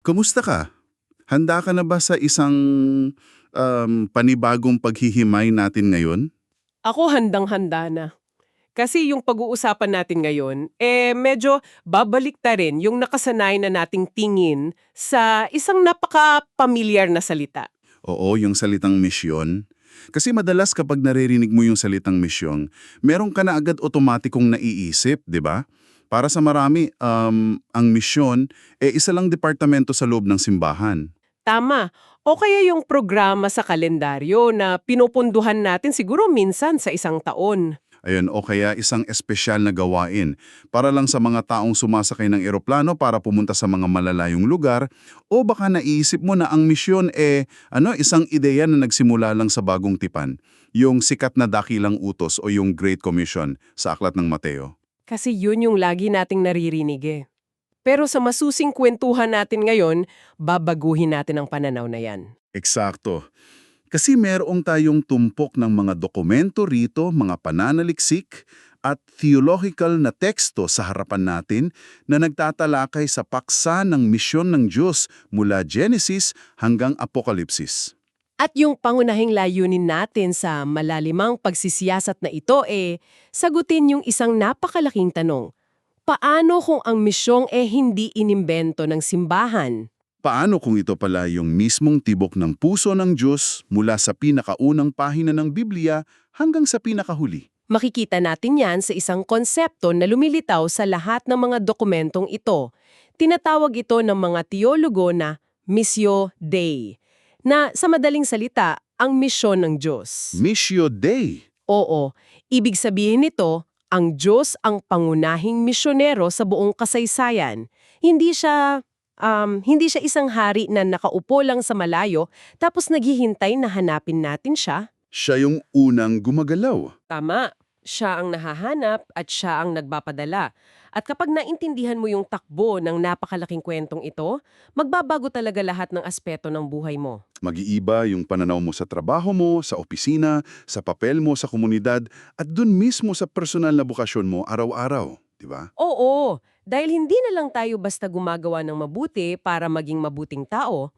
Kumusta ka? Handa ka na ba sa isang panibagong paghihimay natin ngayon? Ako handang-handa na. Kasi yung pag-uusapan natin ngayon, medyo babalik ta rin yung nakasanayan na nating tingin sa isang napaka-pamilyar na salita. Oo, yung salitang misyon. Kasi madalas kapag naririnig mo yung salitang misyon, meron ka na agad otomatikong naiisip, di ba? Para sa marami, ang misyon, isa lang departamento sa loob ng simbahan. Tama. O kaya yung programa sa kalendaryo na pinupunduhan natin siguro minsan sa isang taon. Ayun, o kaya isang espesyal na gawain para lang sa mga taong sumasakay ng eroplano para pumunta sa mga malalayong lugar o baka naisip mo na ang misyon isang ideya na nagsimula lang sa Bagong Tipan, yung sikat na dakilang utos o yung Great Commission sa Aklat ng Mateo. Kasi yun yung lagi nating naririnig eh. Pero sa masusing kwentuhan natin ngayon, babaguhin natin ang pananaw na yan. Eksakto. Kasi merong tayong tumpok ng mga dokumento rito, mga pananaliksik at theological na teksto sa harapan natin na nagtatalakay sa paksa ng misyon ng Diyos mula Genesis hanggang Apokalipsis. At yung pangunahing layunin natin sa malalimang pagsisiyasat na ito sagutin yung isang napakalaking tanong. Paano kung ang misyong hindi inimbento ng simbahan? Paano kung ito pala yung mismong tibok ng puso ng Diyos mula sa pinakaunang pahina ng Biblia hanggang sa pinakahuli? Makikita natin yan sa isang konsepto na lumilitaw sa lahat ng mga dokumentong ito. Tinatawag ito ng mga teologo na Missio Dei, na sa madaling salita, ang misyon ng Diyos. Missio Dei. Oo, ibig sabihin nito, ang Diyos ang pangunahing misyonero sa buong kasaysayan. Hindi siya isang hari na nakaupo lang sa malayo tapos naghihintay na hanapin natin siya. Siya yung unang gumagalaw. Tama, siya ang nahahanap at siya ang nagpapadala. At kapag naintindihan mo yung takbo ng napakalaking kwentong ito, magbabago talaga lahat ng aspeto ng buhay mo. Mag-iiba yung pananaw mo sa trabaho mo, sa opisina, sa papel mo sa komunidad, at dun mismo sa personal na bukasyon mo araw-araw, di ba? Oo, dahil hindi na lang tayo basta gumagawa ng mabuti para maging mabuting tao,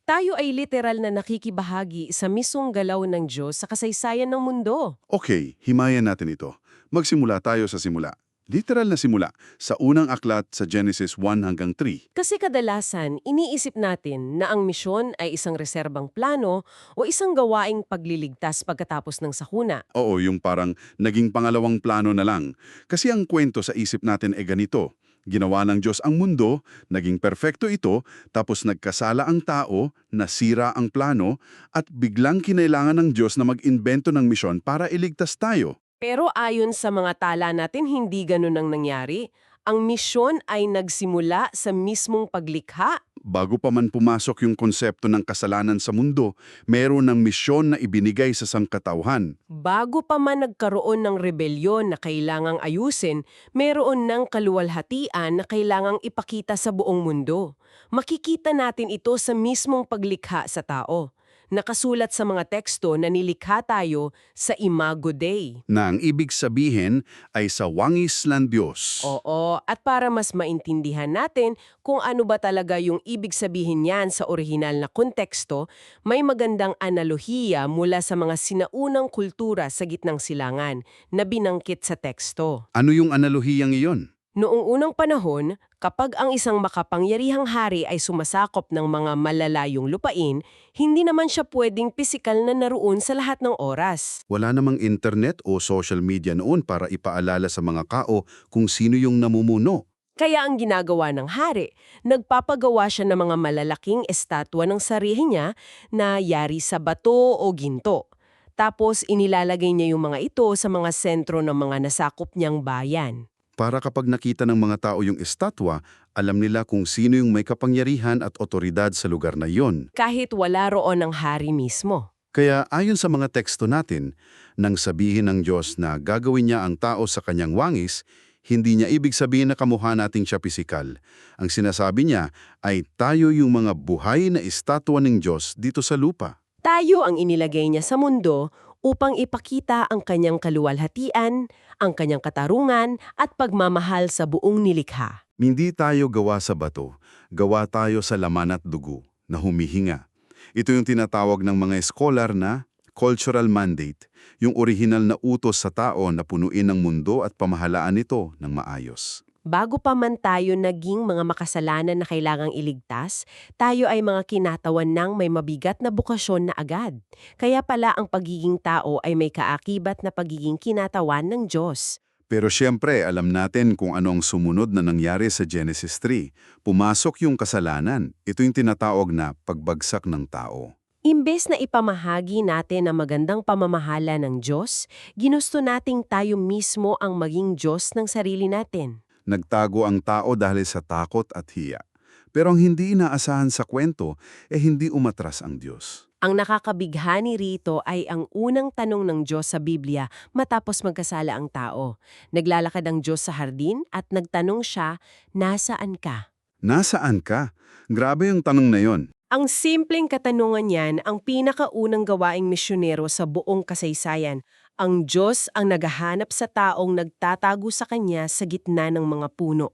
tayo ay literal na nakikibahagi sa mismong galaw ng Diyos sa kasaysayan ng mundo. Okay, himayan natin ito. Magsimula tayo sa simula. Literal na simula, sa unang aklat sa Genesis 1 hanggang 3. Kasi kadalasan, iniisip natin na ang misyon ay isang reserbang plano o isang gawaing pagliligtas pagkatapos ng sakuna. Oo, yung parang naging pangalawang plano na lang. Kasi ang kwento sa isip natin ganito. Ginawa ng Diyos ang mundo, naging perpekto ito, tapos nagkasala ang tao, nasira ang plano, at biglang kinailangan ng Diyos na mag-imbento ng misyon para iligtas tayo. Pero ayon sa mga tala natin, hindi ganun ang nangyari. Ang misyon ay nagsimula sa mismong paglikha. Bago pa man pumasok yung konsepto ng kasalanan sa mundo, meron ng misyon na ibinigay sa sangkatauhan. Bago pa man nagkaroon ng rebelyon na kailangang ayusin, meron ng kaluwalhatian na kailangang ipakita sa buong mundo. Makikita natin ito sa mismong paglikha sa tao. Nakasulat sa mga teksto na nilikha tayo sa Imago Dei. Na ang ibig sabihin ay sa wangis ng Diyos. Oo, at para mas maintindihan natin kung ano ba talaga yung ibig sabihin niyan sa orihinal na konteksto, may magandang analohiya mula sa mga sinaunang kultura sa gitnang silangan na binangkit sa teksto. Ano yung analohiyang iyon? Noong unang panahon, kapag ang isang makapangyarihang hari ay sumasakop ng mga malalayong lupain, hindi naman siya pwedeng pisikal na naroon sa lahat ng oras. Wala namang internet o social media noon para ipaalala sa mga kao kung sino yung namumuno. Kaya ang ginagawa ng hari, nagpapagawa siya ng mga malalaking estatwa ng sarili niya na yari sa bato o ginto. Tapos inilalagay niya yung mga ito sa mga sentro ng mga nasakop niyang bayan. Para kapag nakita ng mga tao yung estatwa, alam nila kung sino yung may kapangyarihan at otoridad sa lugar na yon. Kahit wala roon ang hari mismo. Kaya ayon sa mga teksto natin, nang sabihin ng Diyos na gagawin niya ang tao sa kanyang wangis, hindi niya ibig sabihin na kamukha nating siya pisikal. Ang sinasabi niya ay tayo yung mga buhay na estatwa ng Diyos dito sa lupa. Tayo ang inilagay niya sa mundo upang ipakita ang kanyang kaluwalhatian, ang kanyang katarungan at pagmamahal sa buong nilikha. Hindi tayo gawa sa bato, gawa tayo sa laman at dugo na humihinga. Ito yung tinatawag ng mga eskolar na cultural mandate, yung orihinal na utos sa tao na punuin ang mundo at pamahalaan nito ng maayos. Bago pa man tayo naging mga makasalanan na kailangang iligtas, tayo ay mga kinatawan ng may mabigat na bukasyon na agad. Kaya pala ang pagiging tao ay may kaakibat na pagiging kinatawan ng Diyos. Pero siyempre, alam natin kung ano ang sumunod na nangyari sa Genesis 3. Pumasok yung kasalanan. Ito yung tinatawag na pagbagsak ng tao. Imbes na ipamahagi natin ang magandang pamamahala ng Diyos, ginusto nating tayo mismo ang maging Diyos ng sarili natin. Nagtago ang tao dahil sa takot at hiya. Pero ang hindi inaasahan sa kwento, hindi umatras ang Diyos. Ang nakakabighani rito ay ang unang tanong ng Diyos sa Biblia matapos magkasala ang tao. Naglalakad ang Diyos sa hardin at nagtanong siya, "Nasaan ka?" Nasaan ka? Grabe yung tanong na yon. Ang simpleng katanungan niyan ang pinakaunang gawaing misyonero sa buong kasaysayan. Ang Diyos ang naghahanap sa taong nagtatago sa Kanya sa gitna ng mga puno.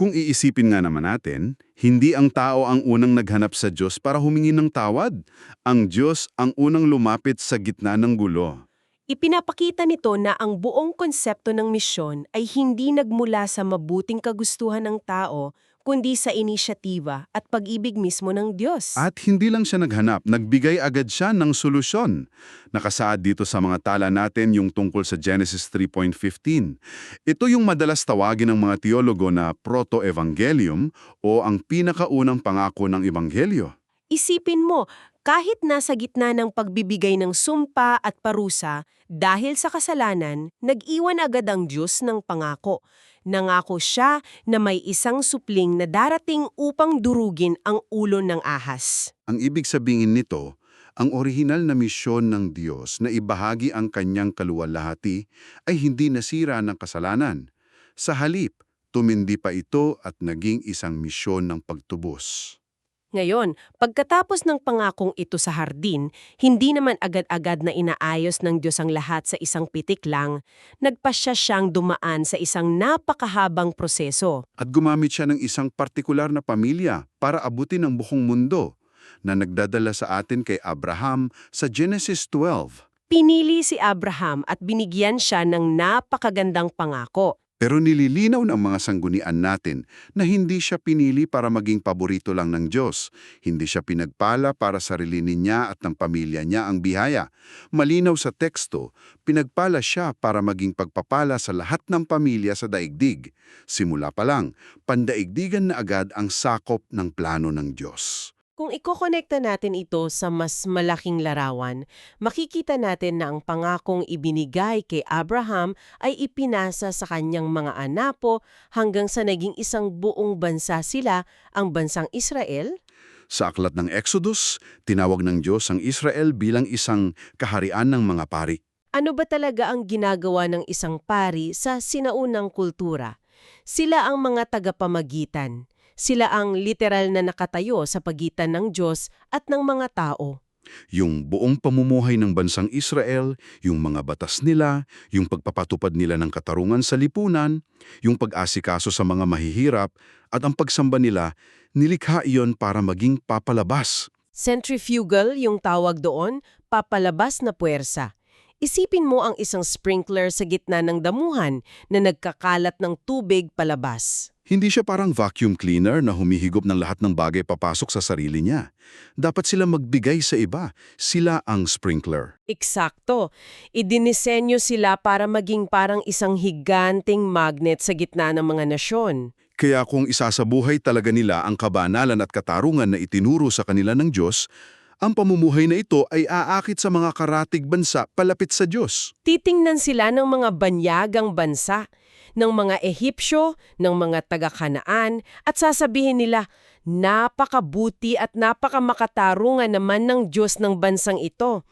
Kung iisipin nga naman natin, hindi ang tao ang unang naghanap sa Diyos para humingi ng tawad. Ang Diyos ang unang lumapit sa gitna ng gulo. Ipinapakita nito na ang buong konsepto ng misyon ay hindi nagmula sa mabuting kagustuhan ng tao, kundi sa inisyatiba at pag-ibig mismo ng Diyos. At hindi lang siya naghanap, nagbigay agad siya ng solusyon. Nakasaad dito sa mga tala natin yung tungkol sa Genesis 3.15. Ito yung madalas tawagin ng mga teologo na proto-evangelium o ang pinakaunang pangako ng ebanghelyo. Isipin mo, kahit nasa gitna ng pagbibigay ng sumpa at parusa, dahil sa kasalanan, nag-iwan agad ang Diyos ng pangako. Nangako siya na may isang supling na darating upang durugin ang ulo ng ahas. Ang ibig sabihin nito, ang orihinal na misyon ng Diyos na ibahagi ang kanyang kaluwalhati ay hindi nasira ng kasalanan. Sa halip, tumindi pa ito at naging isang misyon ng pagtubos. Ngayon, pagkatapos ng pangakong ito sa hardin, hindi naman agad-agad na inaayos ng Diyos ang lahat sa isang pitik lang, nagpasya siyang dumaan sa isang napakahabang proseso. At gumamit siya ng isang partikular na pamilya para abutin ang buong mundo na nagdadala sa atin kay Abraham sa Genesis 12. Pinili si Abraham at binigyan siya ng napakagandang pangako. Pero nililinaw ng mga sanggunian natin na hindi siya pinili para maging paborito lang ng Diyos. Hindi siya pinagpala para sarilinin niya at ng pamilya niya ang biyaya. Malinaw sa teksto, pinagpala siya para maging pagpapala sa lahat ng pamilya sa daigdig. Simula pa lang, pandaigdigan na agad ang sakop ng plano ng Diyos. Kung ikokonekta natin ito sa mas malaking larawan, makikita natin na ang pangakong ibinigay kay Abraham ay ipinasa sa kanyang mga anapo hanggang sa naging isang buong bansa sila, ang bansang Israel. Sa aklat ng Exodus, tinawag ng Diyos ang Israel bilang isang kaharian ng mga pari. Ano ba talaga ang ginagawa ng isang pari sa sinaunang kultura? Sila ang mga tagapamagitan. Sila ang literal na nakatayo sa pagitan ng Diyos at ng mga tao. Yung buong pamumuhay ng bansang Israel, yung mga batas nila, yung pagpapatupad nila ng katarungan sa lipunan, yung pag-asikaso sa mga mahihirap, at ang pagsamba nila, nilikha iyon para maging papalabas. Centrifugal yung tawag doon, papalabas na puwersa. Isipin mo ang isang sprinkler sa gitna ng damuhan na nagkakalat ng tubig palabas. Hindi siya parang vacuum cleaner na humihigop ng lahat ng bagay papasok sa sarili niya. Dapat sila magbigay sa iba. Sila ang sprinkler. Eksakto. Idinisenyo sila para maging parang isang higanting magnet sa gitna ng mga nasyon. Kaya kung isasabuhay talaga nila ang kabanalan at katarungan na itinuro sa kanila ng Diyos, ang pamumuhay na ito ay aakit sa mga karatig bansa palapit sa Diyos. Titingnan sila ng mga banyagang bansa, ng mga Ehipsyo, ng mga taga-Kanaan, at sasabihin nila, napakabuti at napakamakatarungan naman ng Diyos ng bansang ito.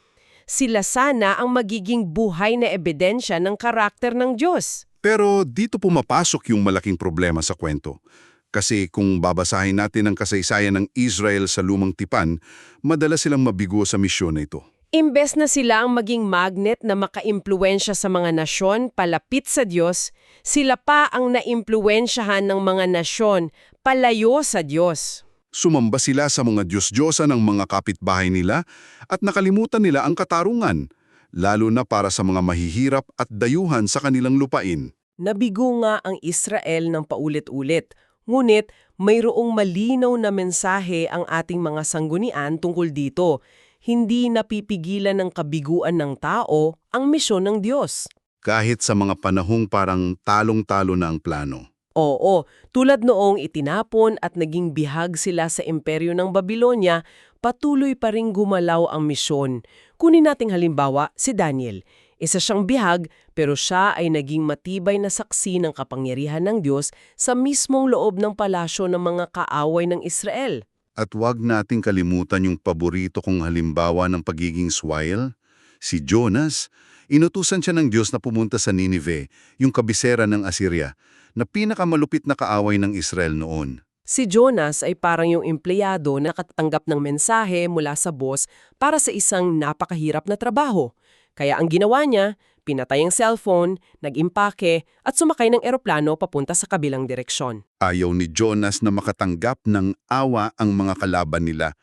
Sila sana ang magiging buhay na ebidensya ng karakter ng Diyos. Pero dito pumapasok yung malaking problema sa kwento. Kasi kung babasahin natin ang kasaysayan ng Israel sa Lumang Tipan, madalas silang mabigo sa misyon na ito. Imbes na sila ang maging magnet na makaimpluwensya sa mga nasyon palapit sa Diyos, sila pa ang naimpluwensyahan ng mga nasyon palayo sa Diyos. Sumamba sila sa mga Diyos-Diyosa ng mga kapitbahay nila at nakalimutan nila ang katarungan, lalo na para sa mga mahihirap at dayuhan sa kanilang lupain. Nabigo nga ang Israel ng paulit-ulit, ngunit mayroong malinaw na mensahe ang ating mga sanggunian tungkol dito. Hindi napipigilan ng kabiguan ng tao ang misyon ng Diyos. Kahit sa mga panahong parang talong-talo na ang plano. Oo, tulad noong itinapon at naging bihag sila sa imperyo ng Babylonia, patuloy pa ring gumalaw ang misyon. Kunin nating halimbawa si Daniel. Isa siyang bihag pero siya ay naging matibay na saksi ng kapangyarihan ng Diyos sa mismong loob ng palasyo ng mga kaaway ng Israel. At huwag nating kalimutan yung paborito kong halimbawa ng pagiging swile, si Jonas. Inutusan siya ng Diyos na pumunta sa Ninive, yung kabisera ng Assyria, na pinakamalupit na kaaway ng Israel noon. Si Jonas ay parang yung empleyado na nakatanggap ng mensahe mula sa boss para sa isang napakahirap na trabaho. Kaya ang ginawa niya, pinatay ang cellphone, nag-impake at sumakay ng eroplano papunta sa kabilang direksyon. Ayaw ni Jonas na makatanggap ng awa ang mga kalaban nila.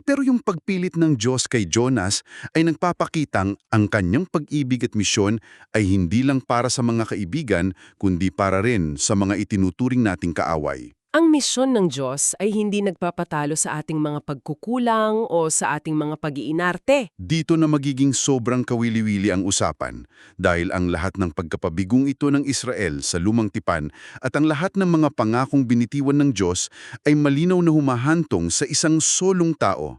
Pero yung pagpilit ng Diyos kay Jonas ay nagpapakitang ang kanyang pag-ibig at misyon ay hindi lang para sa mga kaibigan, kundi para rin sa mga itinuturing nating kaaway. Ang misyon ng Diyos ay hindi nagpapatalo sa ating mga pagkukulang o sa ating mga pag-iinarte. Dito na magiging sobrang kawili-wili ang usapan dahil ang lahat ng pagkapabigong ito ng Israel sa lumang tipan at ang lahat ng mga pangakong binitiwan ng Diyos ay malinaw na humahantong sa isang solong tao,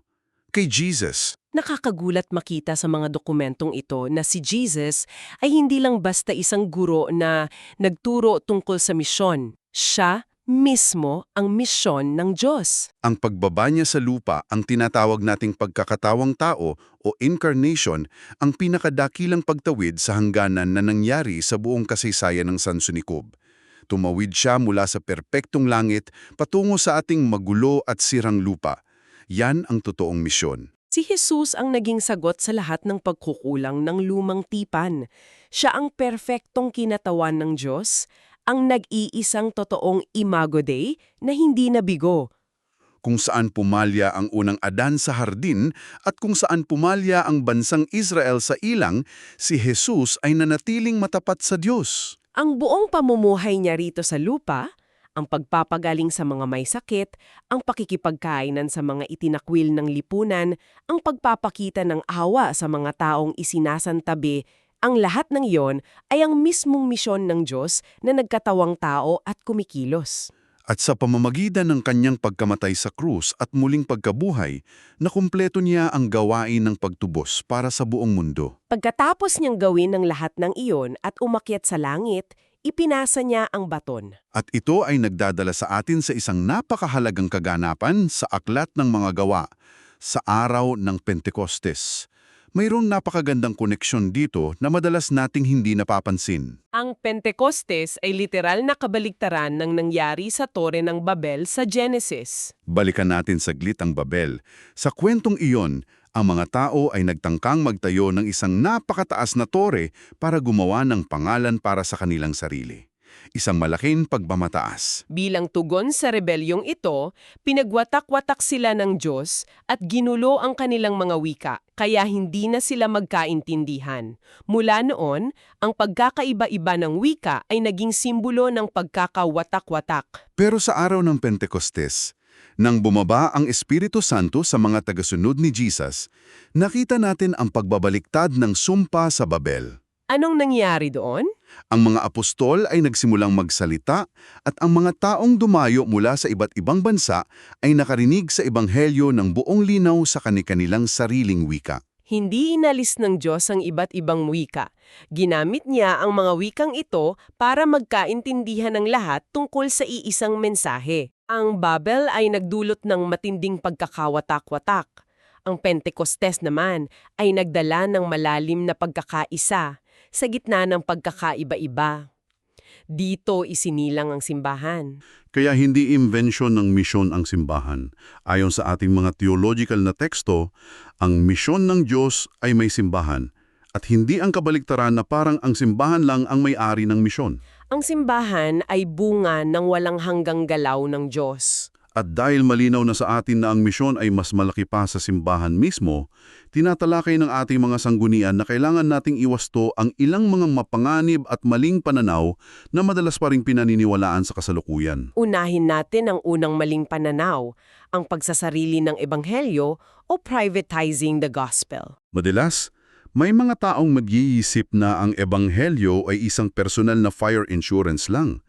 kay Jesus. Nakakagulat makita sa mga dokumentong ito na si Jesus ay hindi lang basta isang guro na nagturo tungkol sa misyon. Siya mismo ang misyon ng Diyos. Ang pagbaba niya sa lupa, ang tinatawag nating pagkakatawang tao o incarnation, ang pinakadakilang pagtawid sa hangganan na nangyari sa buong kasaysayan ng sansunikob. Tumawid siya mula sa perpektong langit patungo sa ating magulo at sirang lupa. Yan ang totoong misyon. Si Jesus ang naging sagot sa lahat ng pagkukulang ng lumang tipan. Siya ang perpektong kinatawan ng Diyos, ang nag-iisang totoong Imago Dei na hindi nabigo. Kung saan pumalya ang unang Adan sa hardin at kung saan pumalya ang bansang Israel sa ilang, si Jesus ay nanatiling matapat sa Diyos. Ang buong pamumuhay niya rito sa lupa, ang pagpapagaling sa mga may sakit, ang pakikipagkainan sa mga itinakwil ng lipunan, ang pagpapakita ng awa sa mga taong isinasantabi, ang lahat ng iyon ay ang mismong misyon ng Diyos na nagkatawang tao at kumikilos. At sa pamamagitan ng kanyang pagkamatay sa krus at muling pagkabuhay, nakumpleto niya ang gawain ng pagtubos para sa buong mundo. Pagkatapos niyang gawin ang lahat ng iyon at umakyat sa langit, ipinasa niya ang baton. At ito ay nagdadala sa atin sa isang napakahalagang kaganapan sa aklat ng mga gawa, sa araw ng Pentecostes. Mayroong napakagandang koneksyon dito na madalas nating hindi napapansin. Ang Pentecostes ay literal na kabaligtaran ng nangyari sa Tore ng Babel sa Genesis. Balikan natin saglit ang Babel. Sa kwentong iyon, ang mga tao ay nagtangkang magtayo ng isang napakataas na tore para gumawa ng pangalan para sa kanilang sarili. Isang malaking pagmamataas. Bilang tugon sa rebelyong ito, pinagwatak-watak sila ng Diyos at ginulo ang kanilang mga wika, kaya hindi na sila magkaintindihan. Mula noon, ang pagkakaiba-iba ng wika ay naging simbolo ng pagkakawatak-watak. Pero sa araw ng Pentecostes, nang bumaba ang Espiritu Santo sa mga tagasunod ni Jesus, nakita natin ang pagbabaliktad ng sumpa sa Babel. Anong nangyari doon? Ang mga apostol ay nagsimulang magsalita at ang mga taong dumayo mula sa iba't ibang bansa ay nakarinig sa ebanghelyo ng buong linaw sa kanilang sariling wika. Hindi inalis ng Diyos ang iba't ibang wika. Ginamit niya ang mga wikang ito para magkaintindihan ng lahat tungkol sa iisang mensahe. Ang Babel ay nagdulot ng matinding pagkakawatak-watak. Ang Pentecostes naman ay nagdala ng malalim na pagkakaisa sa gitna ng pagkakaiba-iba. Dito isinilang ang simbahan. Kaya hindi invention ng misyon ang simbahan. Ayon sa ating mga theological na teksto, ang misyon ng Diyos ay may simbahan at hindi ang kabaliktaran na parang ang simbahan lang ang may-ari ng misyon. Ang simbahan ay bunga ng walang hanggang galaw ng Diyos. At dahil malinaw na sa atin na ang misyon ay mas malaki pa sa simbahan mismo, tinatalakay ng ating mga sanggunian na kailangan nating iwasto ang ilang mga mapanganib at maling pananaw na madalas pa ring pinaniniwalaan sa kasalukuyan. Unahin natin ang unang maling pananaw, ang pagsasarili ng ebanghelyo o privatizing the gospel. Madalas, may mga taong mag-iisip na ang ebanghelyo ay isang personal na fire insurance lang.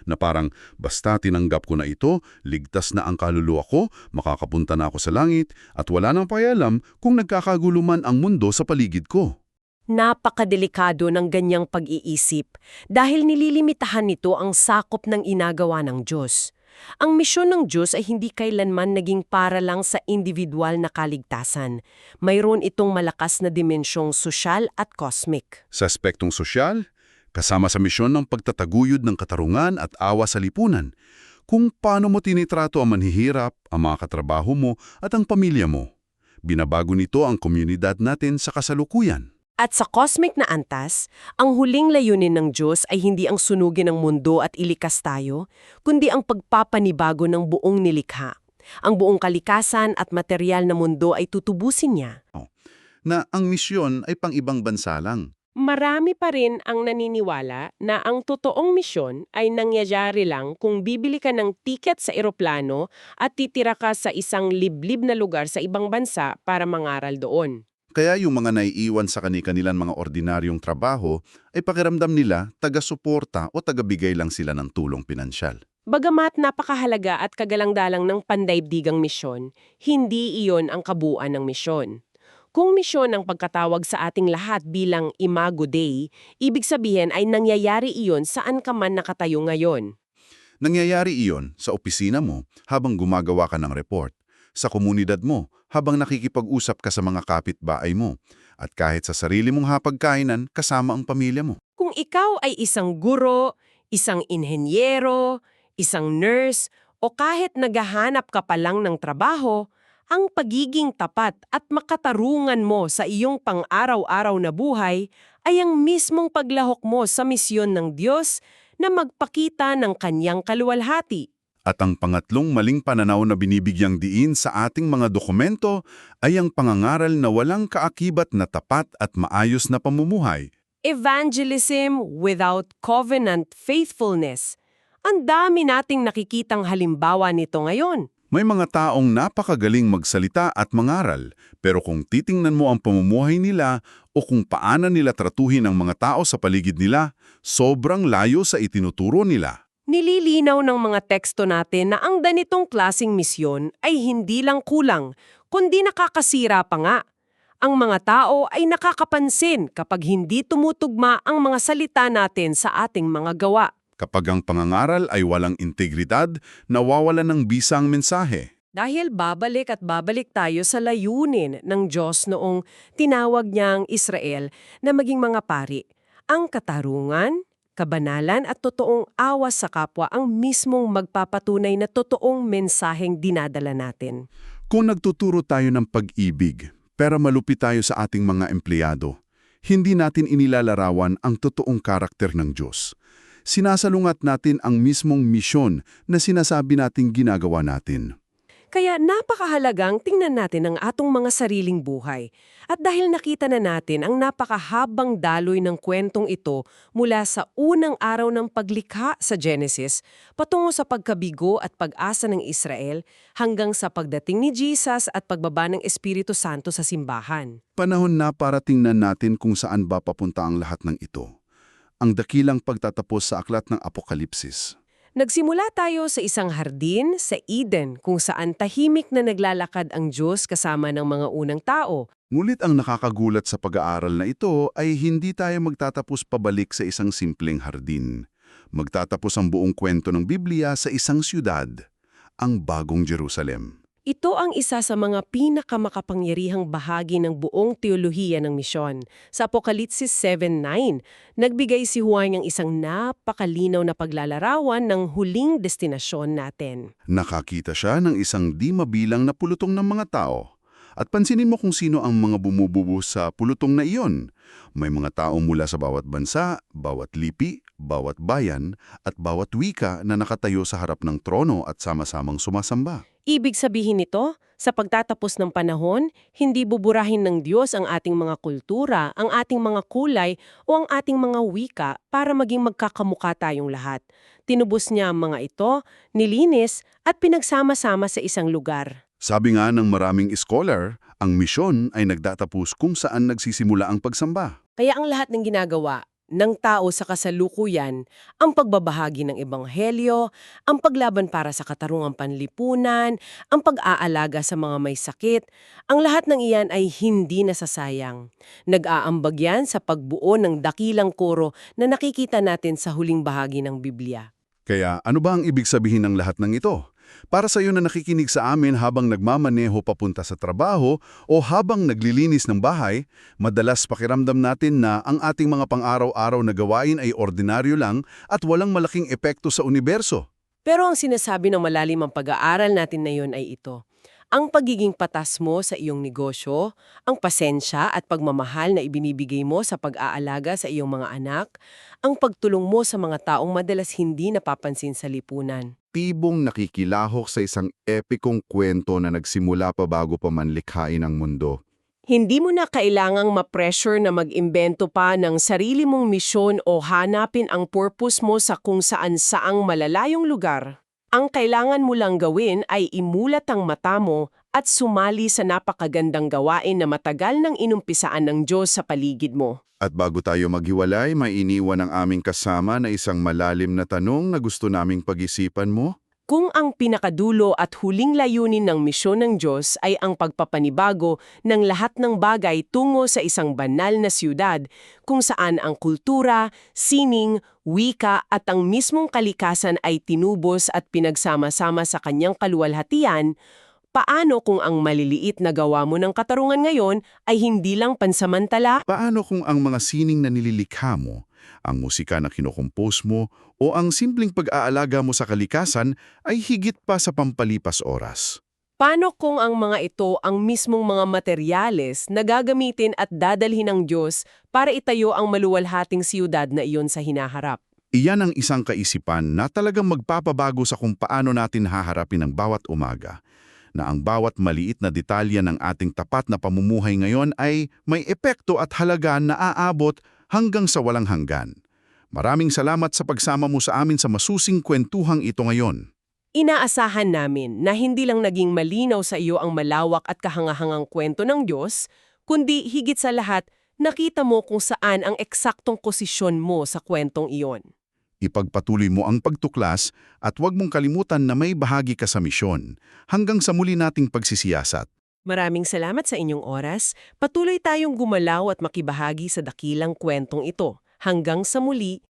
Na parang basta tinanggap ko na ito, ligtas na ang kaluluwa ko, makakapunta na ako sa langit, at wala nang pakialam kung nagkakaguluman ang mundo sa paligid ko. Napakadelikado ng ganyang pag-iisip dahil nililimitahan nito ang sakop ng inagawa ng Diyos. Ang misyon ng Diyos ay hindi kailanman naging para lang sa individual na kaligtasan. Mayroon itong malakas na dimensyong sosyal at cosmic. Sa aspektong sosyal, kasama sa misyon ng pagtataguyod ng katarungan at awa sa lipunan, kung paano mo tinitrato ang manhihirap, ang mga katrabaho mo at ang pamilya mo. Binabago nito ang komunidad natin sa kasalukuyan. At sa cosmic na antas, ang huling layunin ng Diyos ay hindi ang sunugin ng mundo at ilikas tayo, kundi ang pagpapanibago ng buong nilikha. Ang buong kalikasan at material na mundo ay tutubusin niya. Na ang misyon ay pang-ibang bansa lang. Marami pa rin ang naniniwala na ang totoong misyon ay nangyayari lang kung bibili ka ng tiket sa eroplano at titira ka sa isang liblib na lugar sa ibang bansa para mangaral doon. Kaya yung mga naiiwan sa kanilang mga ordinaryong trabaho ay pakiramdam nila taga-suporta o taga-bigay lang sila ng tulong pinansyal. Bagamat napakahalaga at kagalang-dalang ng pandaigdigang misyon, hindi iyon ang kabuuan ng misyon. Kung misyon ang pagkatawag sa ating lahat bilang Imago Dei, ibig sabihin ay nangyayari iyon saan ka man nakatayo ngayon. Nangyayari iyon sa opisina mo habang gumagawa ka ng report, sa komunidad mo habang nakikipag-usap ka sa mga kapitbahay mo, at kahit sa sarili mong hapagkainan kasama ang pamilya mo. Kung ikaw ay isang guro, isang inhenyero, isang nurse, o kahit naghahanap ka pa lang ng trabaho, ang pagiging tapat at makatarungan mo sa iyong pang-araw-araw na buhay ay ang mismong paglahok mo sa misyon ng Diyos na magpakita ng kanyang kaluwalhati. At ang pangatlong maling pananaw na binibigyang diin sa ating mga dokumento ay ang pangangaral na walang kaakibat na tapat at maayos na pamumuhay. Evangelism without covenant faithfulness. Ang dami nating nakikitang halimbawa nito ngayon. May mga taong napakagaling magsalita at mangaral, pero kung titingnan mo ang pamumuhay nila o kung paano nila tratuhin ang mga tao sa paligid nila, sobrang layo sa itinuturo nila. Nililinaw ng mga teksto natin na ang ganitong klasing misyon ay hindi lang kulang, kundi nakakasira pa nga. Ang mga tao ay nakakapansin kapag hindi tumutugma ang mga salita natin sa ating mga gawa. Kapag ang pangangaral ay walang integridad, nawawalan ng bisa ang mensahe. Dahil babalik at babalik tayo sa layunin ng Diyos noong tinawag niyang Israel na maging mga pari. Ang katarungan, kabanalan at totoong awa sa kapwa ang mismong magpapatunay na totoong mensaheng dinadala natin. Kung nagtuturo tayo ng pag-ibig, pero malupit tayo sa ating mga empleyado, hindi natin inilalarawan ang totoong karakter ng Diyos. Sinasalungat natin ang mismong misyon na sinasabi nating ginagawa natin. Kaya napakahalagang tingnan natin ang atong mga sariling buhay. At dahil nakita na natin ang napakahabang daloy ng kwentong ito mula sa unang araw ng paglikha sa Genesis, patungo sa pagkabigo at pag-asa ng Israel, hanggang sa pagdating ni Jesus at pagbaba ng Espiritu Santo sa simbahan. Panahon na para tingnan natin kung saan ba papunta ang lahat ng ito. Ang dakilang pagtatapos sa aklat ng Apokalipsis. Nagsimula tayo sa isang hardin sa Eden kung saan tahimik na naglalakad ang Diyos kasama ng mga unang tao. Ngunit ang nakakagulat sa pag-aaral na ito ay hindi tayo magtatapos pabalik sa isang simpleng hardin. Magtatapos ang buong kwento ng Biblia sa isang siyudad, ang Bagong Jerusalem. Ito ang isa sa mga pinakamakapangyarihang bahagi ng buong teolohiya ng misyon. Sa Apokalipsis 7:9, nagbigay si Juan ng isang napakalinaw na paglalarawan ng huling destinasyon natin. Nakakita siya ng isang di mabilang na pulutong ng mga tao. At pansinin mo kung sino ang mga bumububo sa pulutong na iyon. May mga tao mula sa bawat bansa, bawat lipi, bawat bayan, at bawat wika na nakatayo sa harap ng trono at sama-samang sumasamba. Ibig sabihin nito, sa pagtatapos ng panahon, hindi buburahin ng Diyos ang ating mga kultura, ang ating mga kulay o ang ating mga wika para maging magkakamukha tayong lahat. Tinubos niya ang mga ito, nilinis at pinagsama-sama sa isang lugar. Sabi nga ng maraming scholar, ang misyon ay nagtatapos kung saan nagsisimula ang pagsamba. Kaya ang lahat ng ginagawa ng tao sa kasalukuyan, ang pagbabahagi ng ebanghelyo, ang paglaban para sa katarungang panlipunan, ang pag-aalaga sa mga may sakit, ang lahat ng iyan ay hindi nasasayang. Nag-aambag yan sa pagbuo ng dakilang koro na nakikita natin sa huling bahagi ng Biblia. Kaya ano ba ang ibig sabihin ng lahat ng ito? Para sa iyo na nakikinig sa amin habang nagmamaneho papunta sa trabaho o habang naglilinis ng bahay, madalas pakiramdam natin na ang ating mga pang-araw-araw na gawain ay ordinaryo lang at walang malaking epekto sa universo. Pero ang sinasabi ng malalim ang pag-aaral natin na yun ay ito. Ang pagiging patas mo sa iyong negosyo, ang pasensya at pagmamahal na ibinibigay mo sa pag-aalaga sa iyong mga anak, ang pagtulong mo sa mga taong madalas hindi napapansin sa lipunan. Tibong nakikilahok sa isang epikong kwento na nagsimula pa bago pa man likhain ang mundo. Hindi mo na kailangang ma-pressure na mag-imbento pa ng sarili mong misyon o hanapin ang purpose mo sa kung saan-saang malalayong lugar. Ang kailangan mo lang gawin ay imulat ang mata mo at sumali sa napakagandang gawain na matagal nang inumpisaan ng Diyos sa paligid mo. At bago tayo maghiwalay, may iniwan ang aming kasama na isang malalim na tanong na gusto naming pag-isipan mo. Kung ang pinakadulo at huling layunin ng misyon ng Diyos ay ang pagpapanibago ng lahat ng bagay tungo sa isang banal na siyudad, kung saan ang kultura, sining, wika at ang mismong kalikasan ay tinubos at pinagsama-sama sa kanyang kaluwalhatian, paano kung ang maliliit na gawa mo ng katarungan ngayon ay hindi lang pansamantala? Paano kung ang mga sining na nililikha mo, ang musika na kinokompose mo, o ang simpleng pag-aalaga mo sa kalikasan ay higit pa sa pampalipas oras? Paano kung ang mga ito ang mismong mga materyales na gagamitin at dadalhin ng Diyos para itayo ang maluwalhating siyudad na iyon sa hinaharap? Iyan ang isang kaisipan na talagang magpapabago sa kung paano natin haharapin ang bawat umaga. Na ang bawat maliit na detalye ng ating tapat na pamumuhay ngayon ay may epekto at halaga na aabot hanggang sa walang hanggan. Maraming salamat sa pagsama mo sa amin sa masusing kwentuhang ito ngayon. Inaasahan namin na hindi lang naging malinaw sa iyo ang malawak at kahangahangang kwento ng Diyos, kundi higit sa lahat, nakita mo kung saan ang eksaktong posisyon mo sa kwentong iyon. Ipagpatuloy mo ang pagtuklas at huwag mong kalimutan na may bahagi ka sa misyon hanggang sa muli nating pagsisiyasat. Maraming salamat sa inyong oras. Patuloy tayong gumalaw at makibahagi sa dakilang kwentong ito. Hanggang sa muli.